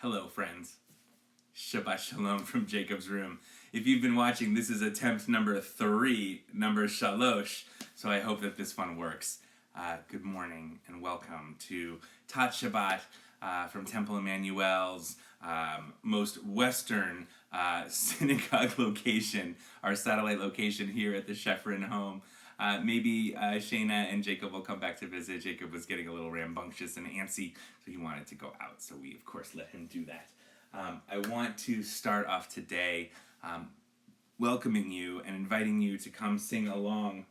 Hello, friends. Shabbat Shalom from Jacob's Room. If you've been watching, this is attempt number 3, number shalosh, so I hope that this one works. Good morning and welcome to Tat Shabbat from Temple Emanu-El's most western synagogue location, our satellite location here at the Shefrin home. Maybe Shayna and Jacob will come back to visit. Jacob was getting a little rambunctious and antsy, so he wanted to go out, so we, of course, let him do that. I want to start off today welcoming you and inviting you to come sing along,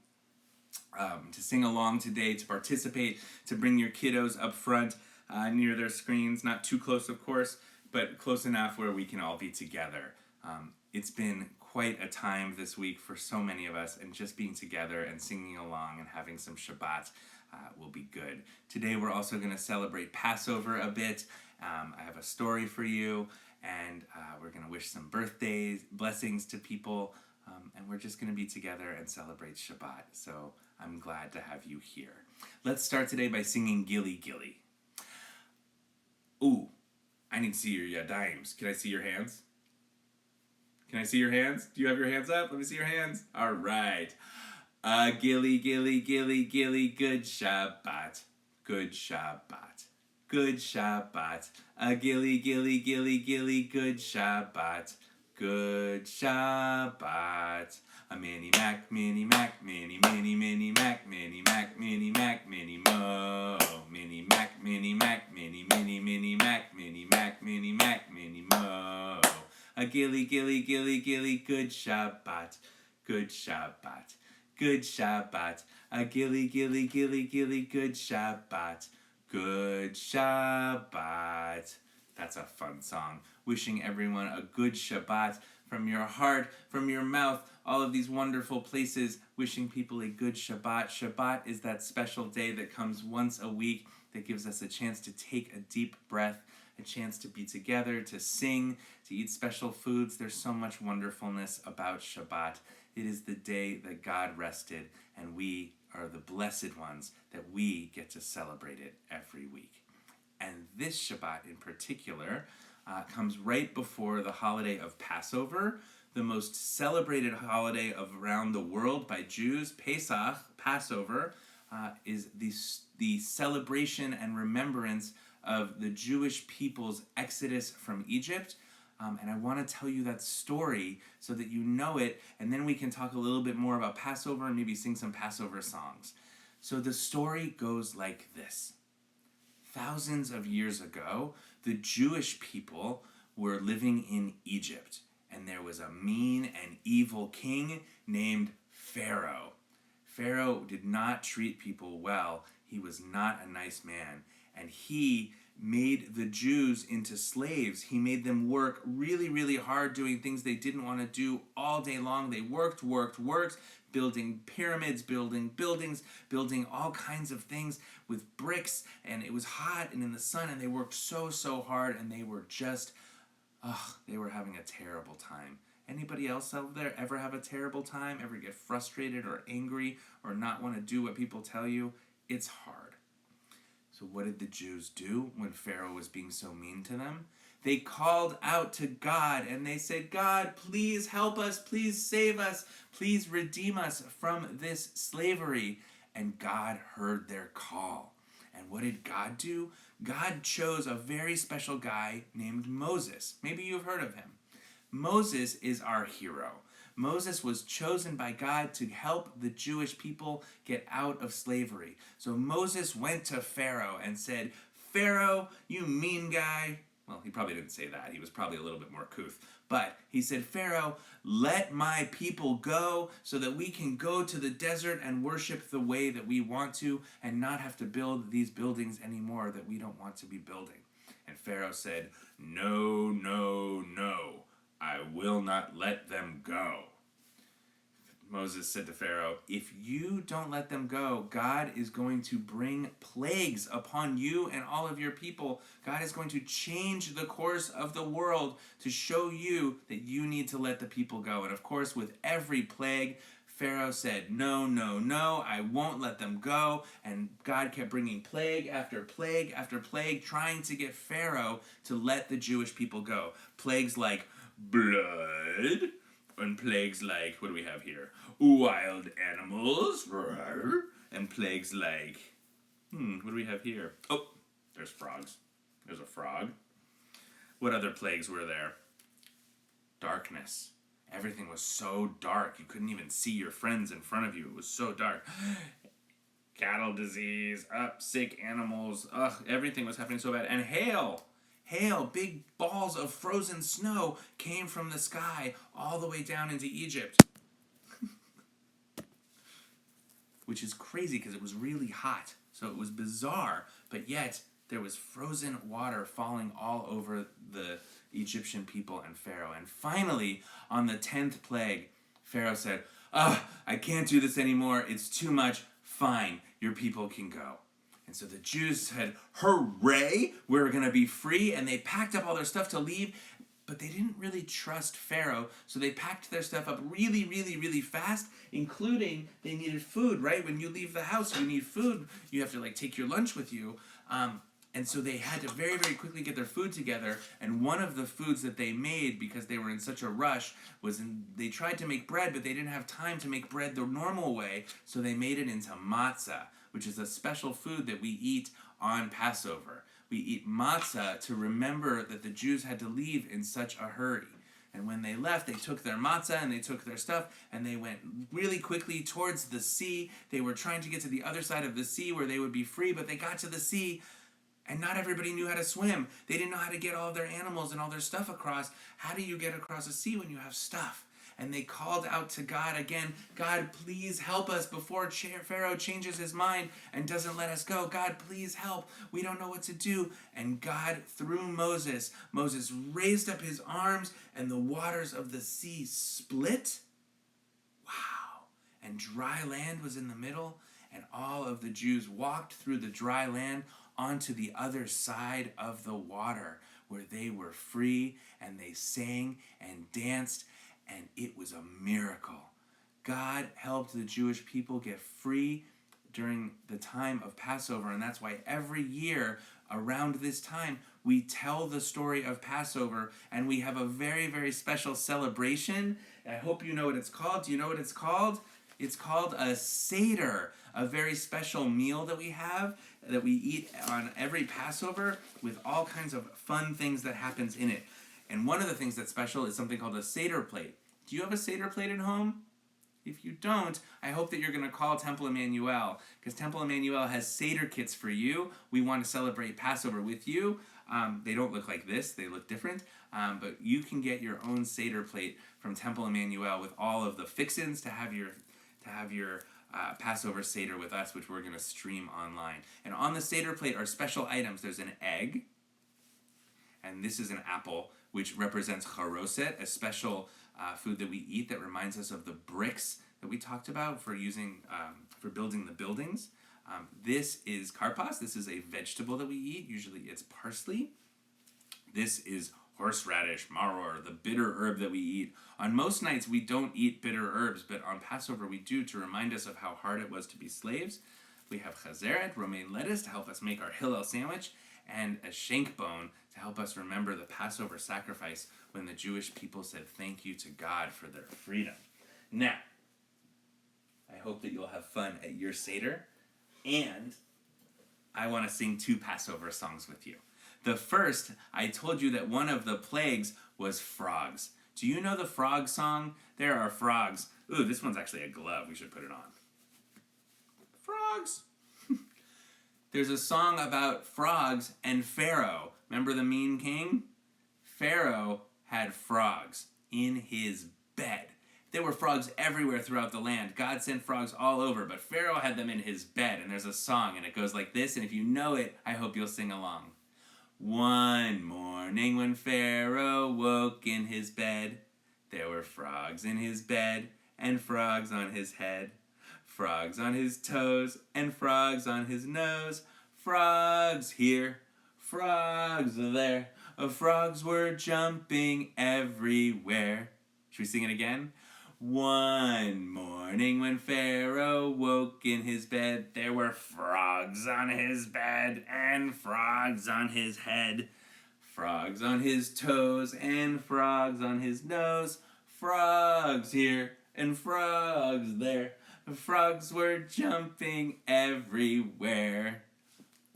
today, to participate, to bring your kiddos up front near their screens, not too close, of course, but close enough where we can all be together. It's been quite a time this week for so many of us, and just being together and singing along and having some Shabbat will be good. Today we're also going to celebrate Passover a bit. I have a story for you, and we're going to wish some birthdays, blessings to people, and we're just going to be together and celebrate Shabbat. So I'm glad to have you here. Let's start today by singing Gilly Gilly. Ooh, I need to see your yadayim. Can I see your hands? Can I see your hands? Do you have your hands up? Let me see your hands. All right. Gilly, gilly, gilly, gilly, good Shabbat. Good Shabbat. Good Shabbat. Gilly, gilly, gilly, gilly, good Shabbat. Good Shabbat. A mini mac, mini mac, mini, mini, mini mac, mini mac, mini mac, mini mo. Mini mac, mini mac, mini, mini, mini mac, mini mac, mini mac, mini mo. A gilly, gilly, gilly, gilly, good Shabbat. Good Shabbat. Good Shabbat. A gilly, gilly, gilly, gilly, good Shabbat. Good Shabbat. That's a fun song. Wishing everyone a good Shabbat from your heart, from your mouth, all of these wonderful places. Wishing people a good Shabbat. Shabbat is that special day that comes once a week that gives us a chance to take a deep breath, a chance to be together, to sing, to eat special foods. There's so much wonderfulness about Shabbat. It is the day that God rested, and we are the blessed ones that we get to celebrate it every week. And this Shabbat in particular comes right before the holiday of Passover, the most celebrated holiday of around the world by Jews. Pesach, Passover, is the celebration and remembrance of the Jewish people's exodus from Egypt. And I want to tell you that story so that you know it, and then we can talk a little bit more about Passover and maybe sing some Passover songs. So the story goes like this. Thousands of years ago, the Jewish people were living in Egypt, and there was a mean and evil king named Pharaoh. Pharaoh did not treat people well. He was not a nice man, and he made the Jews into slaves. He made them work really, really hard doing things they didn't want to do all day long. They worked, building pyramids, building buildings, building all kinds of things with bricks, and it was hot and in the sun, and they worked so hard, and they were just, they were having a terrible time. Anybody else out there ever have a terrible time? Ever get frustrated or angry or not want to do what people tell you? It's hard. So what did the Jews do when Pharaoh was being so mean to them? They called out to God and they said, God, please help us, please save us, please redeem us from this slavery. And God heard their call. And what did God do? God chose a very special guy named Moses. Maybe you've heard of him. Moses is our hero. Moses was chosen by God to help the Jewish people get out of slavery. So Moses went to Pharaoh and said, Pharaoh, you mean guy. Well, he probably didn't say that. He was probably a little bit more couth. But he said, Pharaoh, let my people go so that we can go to the desert and worship the way that we want to and not have to build these buildings anymore that we don't want to be building. And Pharaoh said, no, no, no. I will not let them go. Moses said to Pharaoh, if you don't let them go, God is going to bring plagues upon you and all of your people. God is going to change the course of the world to show you that you need to let the people go. And of course, with every plague, Pharaoh said, no, no, no, I won't let them go. And God kept bringing plague after plague after plague, trying to get Pharaoh to let the Jewish people go. Plagues like blood, and plagues like, what do we have here? Wild animals, and plagues like, what do we have here? Oh, there's frogs. There's a frog. What other plagues were there? Darkness. Everything was so dark, you couldn't even see your friends in front of you. It was so dark. Cattle disease, sick animals, everything was happening so bad. And hail, big balls of frozen snow came from the sky all the way down into Egypt. Which is crazy because it was really hot. So it was bizarre, but yet there was frozen water falling all over the Egyptian people and Pharaoh. And finally, on the 10th plague, Pharaoh said, I can't do this anymore. It's too much. Fine, your people can go. And so the Jews said, hooray, we're going to be free. And they packed up all their stuff to leave, but they didn't really trust Pharaoh. So they packed their stuff up really, really, really fast, including they needed food, right? When you leave the house, you need food. You have to take your lunch with you. And so they had to very, very quickly get their food together. And one of the foods that they made, because they were in such a rush, they tried to make bread, but they didn't have time to make bread the normal way. So they made it into matzah, which is a special food that we eat on Passover. We eat matzah to remember that the Jews had to leave in such a hurry. And when they left, they took their matzah and they took their stuff and they went really quickly towards the sea. They were trying to get to the other side of the sea where they would be free, but they got to the sea and not everybody knew how to swim. They didn't know how to get all of their animals and all their stuff across. How do you get across a sea when you have stuff? And they called out to God again, God, please help us before Pharaoh changes his mind and doesn't let us go. God, please help. We don't know what to do. And God, through Moses raised up his arms and the waters of the sea split. Wow. And dry land was in the middle. And all of the Jews walked through the dry land onto the other side of the water where they were free and they sang and danced, and it was a miracle. God helped the Jewish people get free during the time of Passover, and that's why every year around this time we tell the story of Passover, and we have a very, very special celebration. I hope you know what it's called. Do you know what it's called? It's called a Seder, a very special meal that we have, that we eat on every Passover with all kinds of fun things that happens in it. And one of the things that's special is something called a Seder plate. Do you have a Seder plate at home? If you don't, I hope that you're going to call Temple Emanu-El, because Temple Emanu-El has Seder kits for you. We want to celebrate Passover with you. They don't look like this. They look different. But you can get your own Seder plate from Temple Emanu-El with all of the fixins to have your Passover Seder with us, which we're going to stream online. And on the Seder plate are special items. There's an egg, and this is an apple, which represents charoset, a special food that we eat that reminds us of the bricks that we talked about for using for building the buildings. This is karpas. This is a vegetable that we eat. Usually it's parsley. This is horseradish, maror, the bitter herb that we eat. On most nights, we don't eat bitter herbs, but on Passover we do to remind us of how hard it was to be slaves. We have chazeret, romaine lettuce, to help us make our Hillel sandwich, and a shank bone to help us remember the Passover sacrifice when the Jewish people said thank you to God for their freedom. Now, I hope that you'll have fun at your Seder, and I want to sing 2 Passover songs with you. The first, I told you that one of the plagues was frogs. Do you know the frog song? There are frogs. Ooh, this one's actually a glove. We should put it on. Frogs. There's a song about frogs and Pharaoh. Remember the mean king? Pharaoh had frogs in his bed. There were frogs everywhere throughout the land. God sent frogs all over, but Pharaoh had them in his bed. And there's a song, and it goes like this. And if you know it, I hope you'll sing along. One morning when Pharaoh woke in his bed, there were frogs in his bed and frogs on his head. Frogs on his toes and frogs on his nose. Frogs here, frogs there. Frogs were jumping everywhere. Should we sing it again? One morning when Pharaoh woke in his bed, there were frogs on his bed and frogs on his head. Frogs on his toes and frogs on his nose. Frogs here and frogs there. Frogs were jumping everywhere.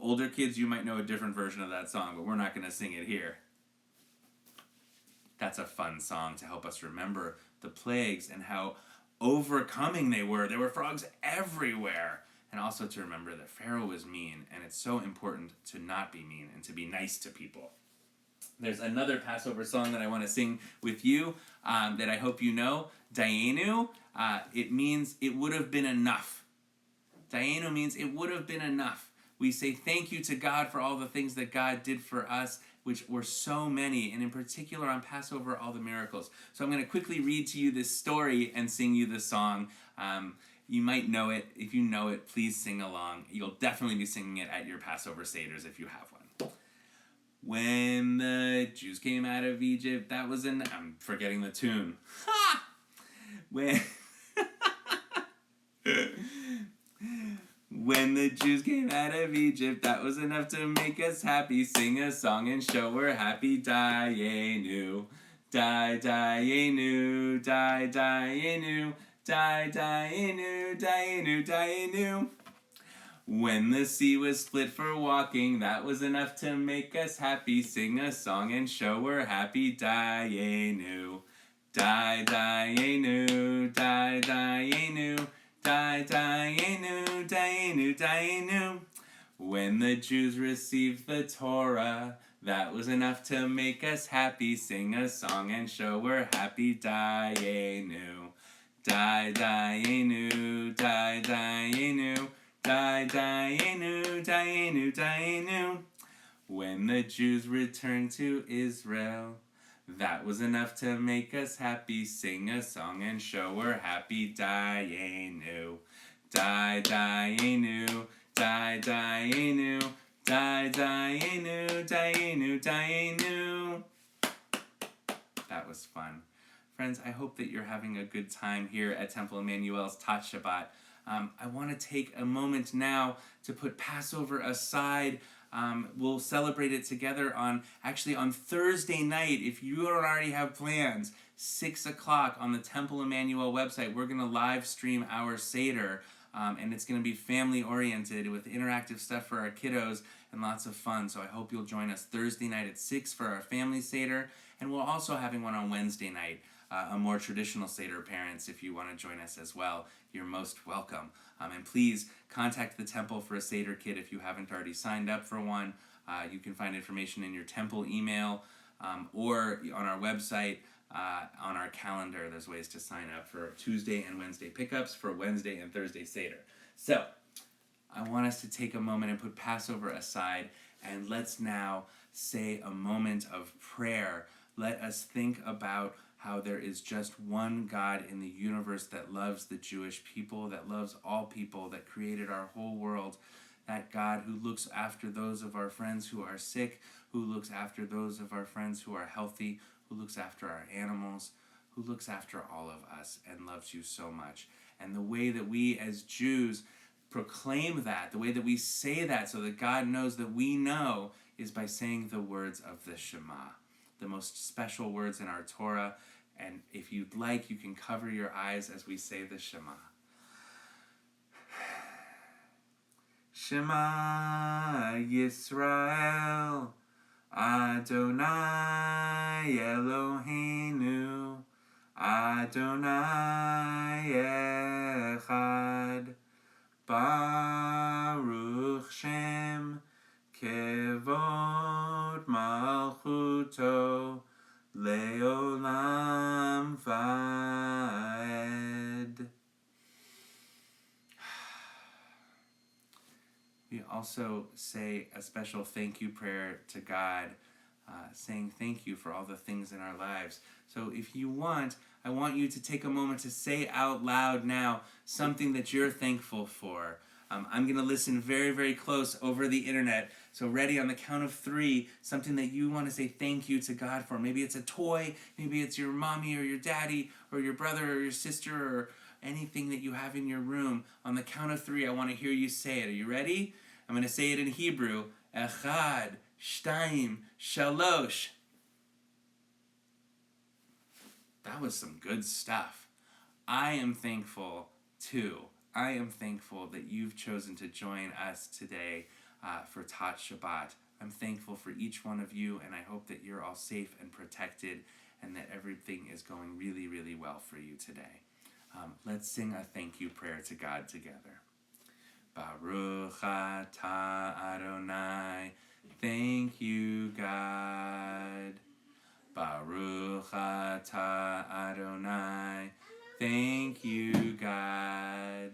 Older kids, you might know a different version of that song, but we're not going to sing it here. That's a fun song to help us remember the plagues and how overcoming they were. There were frogs everywhere. And also to remember that Pharaoh was mean, and it's so important to not be mean and to be nice to people. There's another Passover song that I want to sing with you that I hope you know. Dayenu, it means it would have been enough. Dayenu means it would have been enough. We say thank you to God for all the things that God did for us, which were so many, and in particular on Passover, all the miracles. So I'm going to quickly read to you this story and sing you the song. You might know it. If you know it, please sing along. You'll definitely be singing it at your Passover Seders if you have one. When the Jews came out of Egypt, that was I'm forgetting the tune. Ha! When the Jews came out of Egypt, that was enough to make us happy. Sing a song and show we're happy. Dayenu, Dayenu, Dayenu, Dayenu, Dayenu, Dayenu. When the sea was split for walking, that was enough to make us happy. Sing a song and show we're happy. Dayenu, Dayenu, Dayenu, Dayenu, Dayenu, Dayenu. When the Jews received the Torah, that was enough to make us happy. Sing a song and show we're happy. Dayenu, Dayenu, Dayenu, Dayenu, Dayenu, Dayenu. When the Jews returned to Israel, that was enough to make us happy. Sing a song and show we're happy. Dayenu, Dayenu, Dayenu, Dayenu, Dayenu, Dayenu. That was fun. Friends, I hope that you're having a good time here at Temple Emanu-El's Tot Shabbat. I want to take a moment now to put Passover aside. We'll celebrate it together on Thursday night. If you don't already have plans, 6 o'clock on the Temple Emanu-El website, we're going to live stream our Seder. And it's going to be family oriented with interactive stuff for our kiddos and lots of fun. So I hope you'll join us Thursday night at 6 for our family Seder. And we're also having one on Wednesday night, a more traditional Seder. Parents, if you want to join us as well, you're most welcome. And please contact the temple for a Seder kit if you haven't already signed up for one. You can find information in your temple email or on our website, on our calendar. There's ways to sign up for Tuesday and Wednesday pickups for Wednesday and Thursday Seder. So I want us to take a moment and put Passover aside, and let's now say a moment of prayer. Let us think about how there is just one God in the universe that loves the Jewish people, that loves all people, that created our whole world. That God who looks after those of our friends who are sick, who looks after those of our friends who are healthy, who looks after our animals, who looks after all of us and loves you so much. And the way that we as Jews proclaim that, the way that we say that so that God knows that we know, is by saying the words of the Shema, the most special words in our Torah. And if you'd like, you can cover your eyes as we say the Shema. Shema Yisrael, Adonai Eloheinu, Adonai Echad, Baruch Shem, Kevod Malchuto, Leolam Vaed. We also say a special thank you prayer to God, saying thank you for all the things in our lives. So if you want, I want you to take a moment to say out loud now something that you're thankful for. I'm going to listen very, very close over the internet. So ready on the count of 3, something that you want to say thank you to God for. Maybe it's a toy, maybe it's your mommy or your daddy or your brother or your sister or anything that you have in your room. On the count of 3, I want to hear you say it. Are you ready? I'm going to say it in Hebrew. Echad, Shtayim, Shalosh. That was some good stuff. I am thankful, too. I am thankful that you've chosen to join us today for Tat Shabbat. I'm thankful for each one of you, and I hope that you're all safe and protected and that everything is going really, really well for you today. Let's sing a thank you prayer to God together. Baruch atah Adonai. Thank you, God. Baruch atah Adonai. Thank you, God.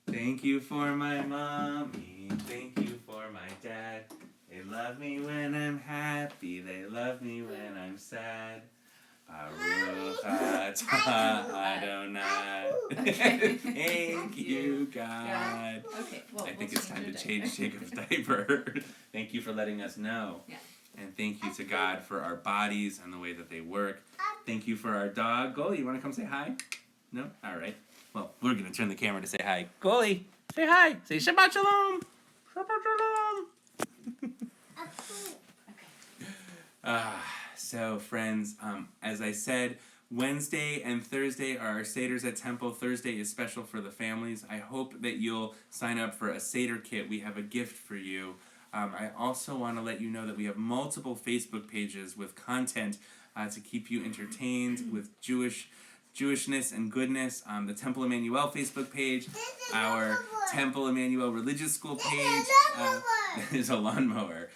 Thank you for my mommy. Thank you for my dad. They love me when I'm happy. They love me when I'm sad. Baruch atah Adonai. Thank you, God. Okay, well, I think it's time to change Jacob's diaper. Thank you for letting us know. Yeah. And thank you to God for our bodies and the way that they work. Thank you for our dog. Goalie, you want to come say hi? No? All right. Well, we're going to turn the camera to say hi. Goalie, say hi. Say Shabbat Shalom. Shabbat Shalom. So, friends, as I said, Wednesday and Thursday are our Seders at Temple. Thursday is special for the families. I hope that you'll sign up for a Seder kit. We have a gift for you. I also want to let you know that we have multiple Facebook pages with content to keep you entertained with Jewishness and goodness. The Temple Emanu-El Facebook page, our Temple Emanu-El Religious School page. There's a lawnmower.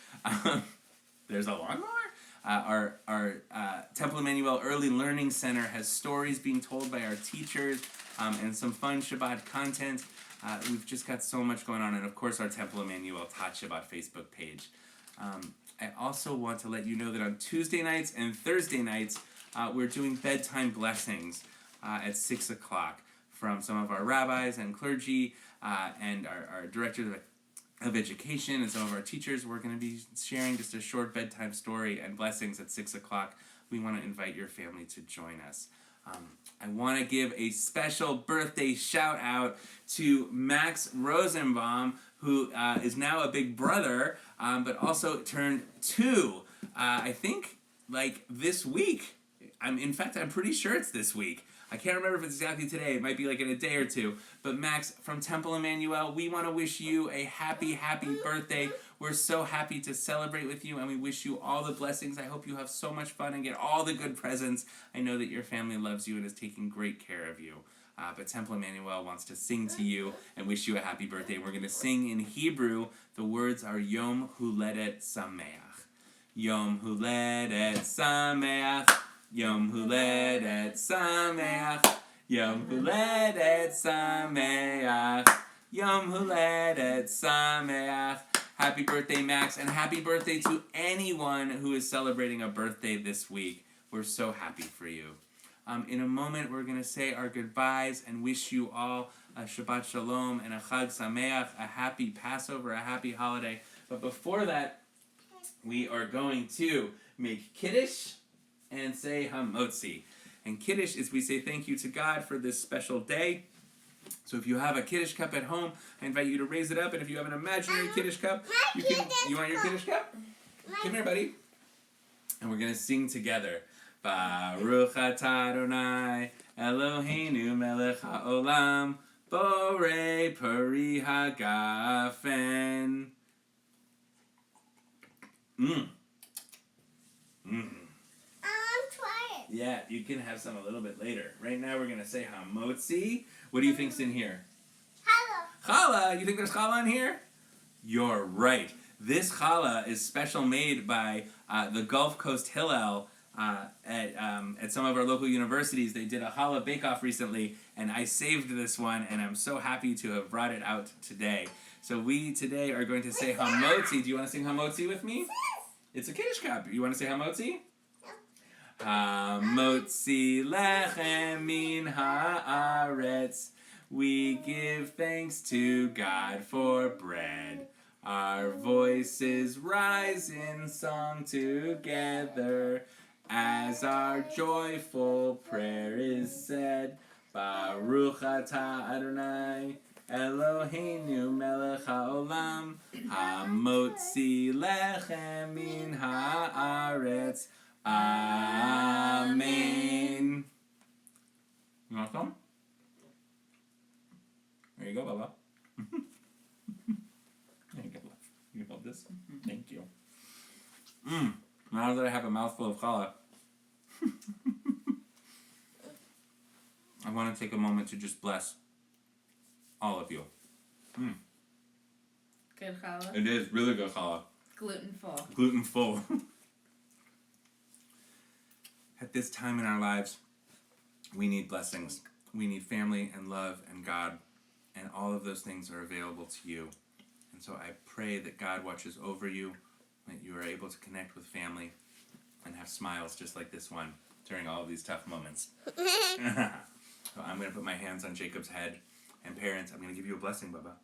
There's a lawnmower? Our Temple Emanu-El Early Learning Center has stories being told by our teachers and some fun Shabbat content. We've just got so much going on, and of course our Temple Emanu-El Tat Shabbat Facebook page. I also want to let you know that on Tuesday nights and Thursday nights, we're doing bedtime blessings at 6 o'clock from some of our rabbis and clergy and our director of education and some of our teachers. We're going to be sharing just a short bedtime story and blessings at 6 o'clock. We want to invite your family to join us. I want to give a special birthday shout out to Max Rosenbaum, who is now a big brother, but also turned 2, I think, like this week. In fact, I'm pretty sure it's this week. I can't remember if it's exactly today. It might be like in a day or two. But Max, from Temple Emanu-El, we want to wish you a happy, happy birthday. We're so happy to celebrate with you, and we wish you all the blessings. I hope you have so much fun and get all the good presents. I know that your family loves you and is taking great care of you. But Temple Emanu-El wants to sing to you and wish you a happy birthday. We're going to sing in Hebrew. The words are Yom Huledet Sameach. Yom Huledet Sameach. Yom Huledet Sameach. Yom Huledet Sameach. Yom Huledet Sameach. Happy birthday, Max, and happy birthday to anyone who is celebrating a birthday this week. We're so happy for you. In a moment, we're going to say our goodbyes and wish you all a Shabbat Shalom and a Chag Sameach, a happy Passover, a happy holiday. But before that, we are going to make Kiddush and say Hamotzi. And Kiddush is we say thank you to God for this special day. So if you have a Kiddush cup at home, I invite you to raise it up. And if you have an imaginary Kiddush cup, you want your Kiddush cup? Come here, buddy. And we're going to sing together. Baruch atah Adonai Eloheinu melech haolam borei pari hagafen. Yeah, you can have some a little bit later. Right now we're going to say Hamotzi. What do you think's in here? Challah. You think there's challah in here? You're right. This challah is special made by the Gulf Coast Hillel at some of our local universities. They did a challah bake-off recently, and I saved this one, and I'm so happy to have brought it out today. So we today are going to say Hamotzi. Do you want to sing Hamotzi with me? It's a Kiddush cup. You want to say Hamotzi? Hamotzi lechem min haaretz We give thanks to God for bread. Our voices rise in song together as our joyful prayer is said. Baruch atah Adonai Eloheinu melech haolam hamotzi lechem min haaretz. Amen. You want some? There you go, Baba. There you go. You hold this? Thank you. Now that I have a mouthful of challah, I want to take a moment to just bless all of you. Good challah. It is really good challah. Gluten-full. Gluten-full. At this time in our lives, we need blessings. We need family and love and God, and all of those things are available to you. And so I pray that God watches over you, that you are able to connect with family and have smiles just like this one during all of these tough moments. So I'm going to put my hands on Jacob's head, and parents, I'm going to give you a blessing, Bubba.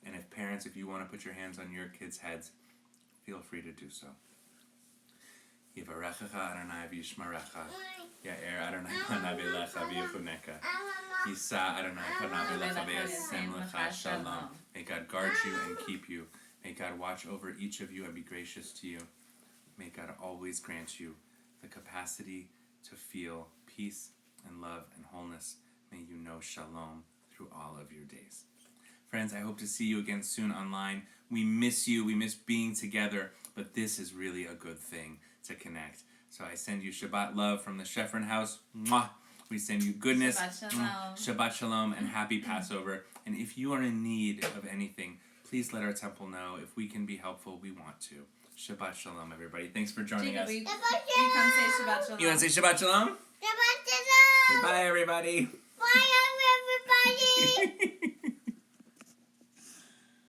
And if parents, if you want to put your hands on your kids' heads, feel free to do so. Yivarechecha Adonai v'yishmerecha. Ya'er Adonai panav elecha v'yichuneka. Yisa Adonai panav elecha v'yasem lecha shalom. May God guard you and keep you. May God watch over each of you and be gracious to you. May God always grant you the capacity to feel peace and love and wholeness. May you know shalom through all of your days. Friends, I hope to see you again soon online. We miss you. We miss being together. But this is really a good thing to connect. So I send you Shabbat love from the Shefrin house. Mwah! We send you goodness. Shabbat shalom. Shabbat shalom and happy Passover. And if you are in need of anything, please let our temple know. If we can be helpful, we want to. Shabbat shalom, everybody. Thanks for joining us. You come say Shabbat shalom. You want to say Shabbat shalom? Shabbat shalom. Goodbye, everybody. Bye, everybody.